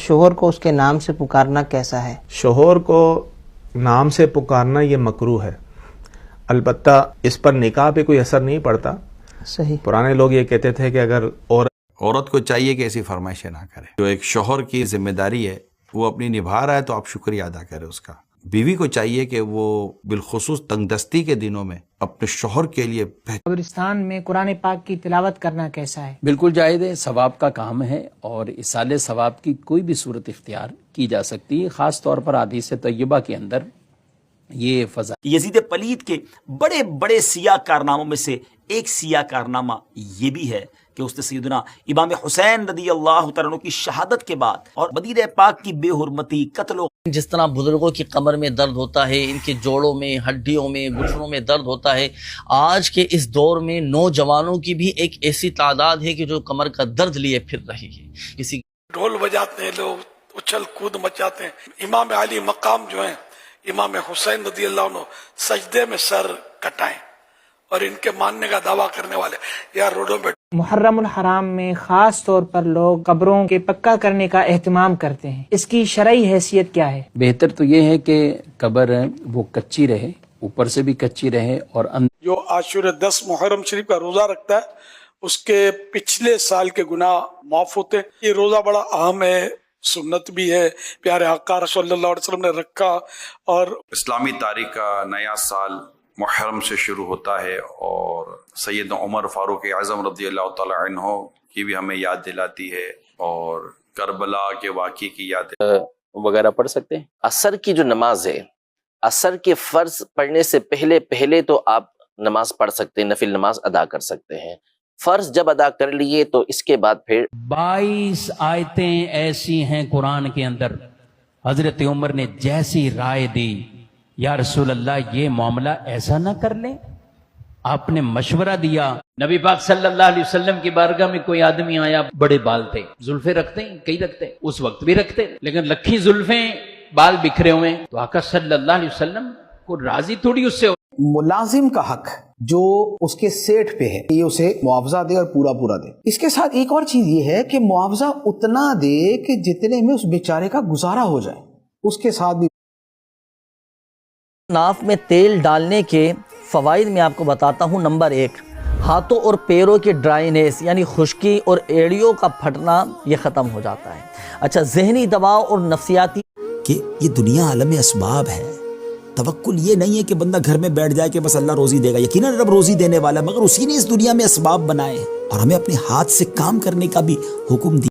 شوہر کو اس کے نام سے پکارنا کیسا ہے؟ شوہر کو نام سے پکارنا یہ مکروہ ہے، البتہ اس پر نکاح پہ کوئی اثر نہیں پڑتا۔ صحیح۔ پرانے لوگ یہ کہتے تھے کہ اگر عورت کو چاہیے کہ ایسی فرمائشیں نہ کرے۔ جو ایک شوہر کی ذمہ داری ہے وہ اپنی نبھا رہا ہے تو آپ شکریہ ادا کریں اس کا۔ بیوی کو چاہیے کہ وہ بالخصوص تنگ دستی کے دنوں میں اپنے شوہر کے لیے قبرستان میں قرآن پاک کی تلاوت کرنا کیسا ہے؟ بالکل جائز ہے، ثواب کا کام ہے اور ایصال ثواب کی کوئی بھی صورت اختیار کی جا سکتی ہے، خاص طور پر حدیث طیبہ کے اندر یہ فضائل۔ یزید پلید کے بڑے بڑے سیاہ کارناموں میں سے ایک سیاہ کارنامہ یہ بھی ہے کہ اس نے سیدنا امام حسین رضی اللہ تعالیٰ عنہ کی شہادت کے بعد اور مدینہ پاک کی بے حرمتی، قتل و جس طرح بزرگوں کی کمر میں درد ہوتا ہے، ان کے جوڑوں میں، ہڈیوں میں، گھٹنوں میں درد ہوتا ہے، آج کے اس دور میں نوجوانوں کی بھی ایک ایسی تعداد ہے کہ جو کمر کا درد لیے پھر رہی ہے۔ کسی ڈھول بجاتے ہیں لوگ، اچھل کود مچاتے ہیں۔ امام علی مقام جو ہیں امام حسین رضی اللہ عنہ سجدے میں سر کٹائیں، اور ان کے ماننے کا دعویٰ کرنے والے یا روڈوں پہ۔ محرم الحرام میں خاص طور پر لوگ قبروں کے پکا کرنے کا اہتمام کرتے ہیں، اس کی شرعی حیثیت کیا ہے؟ بہتر تو یہ ہے کہ قبر وہ کچی رہے، اوپر سے بھی کچی رہے، اور جو عاشور 10 محرم شریف کا روزہ رکھتا ہے اس کے پچھلے سال کے گناہ معاف ہوتے ہیں۔ یہ روزہ بڑا اہم ہے، سنت بھی ہے، پیارے آقا صلی اللہ علیہ وسلم نے رکھا۔ اور اسلامی تاریخ کا نیا سال محرم سے شروع ہوتا ہے، اور سیدنا عمر فاروق اعظم رضی اللہ تعالی عنہ کی بھی ہمیں یاد دلاتی ہے، اور کربلا کے واقعے کی یاد وغیرہ پڑھ سکتے ہیں۔ عصر کی جو نماز ہے، عصر کے فرض پڑھنے سے پہلے تو آپ نماز پڑھ سکتے ہیں، نفل نماز ادا کر سکتے ہیں۔ فرض جب ادا کر لیے تو اس کے بعد پھر 22 آیتیں ایسی ہیں قرآن کے اندر، حضرت عمر نے جیسی رائے دی، یا رسول اللہ یہ معاملہ ایسا نہ کر لیں، آپ نے مشورہ دیا۔ نبی پاک صلی اللہ علیہ وسلم کی بارگاہ میں کوئی آدمی آیا، بڑے بال تھے، زلفیں رکھتے ہیں کئی رکھتے ہیں، اس وقت بھی رکھتے، لیکن لکھی زلفیں، بال بکھرے ہوئے، تو آقا صلی اللہ علیہ وسلم کو راضی تھوڑی اس سے۔ ملازم کا حق جو اس کے سیٹ پہ ہے یہ اسے معاوضہ دے اور پورا دے۔ اس کے ساتھ ایک اور چیز یہ ہے کہ معاوضہ اتنا دے کہ جتنے میں اس بیچارے کا گزارا ہو جائے، اس کے ساتھ بھی۔ ناف میں تیل ڈالنے کے فوائد میں آپ کو بتاتا ہوں۔ نمبر 1، ہاتھوں اور پیروں کی ڈرائنیس یعنی خشکی اور ایڑیوں کا پھٹنا یہ ختم ہو جاتا ہے۔ اچھا، ذہنی دباؤ اور نفسیاتی کہ یہ دنیا عالم اسباب ہے، توکل یہ نہیں ہے کہ بندہ گھر میں بیٹھ جائے کہ بس اللہ روزی دے گا۔ یقیناً رب روزی دینے والا، مگر اسی نے اس دنیا میں اسباب بنائے اور ہمیں اپنے ہاتھ سے کام کرنے کا بھی حکم دیا۔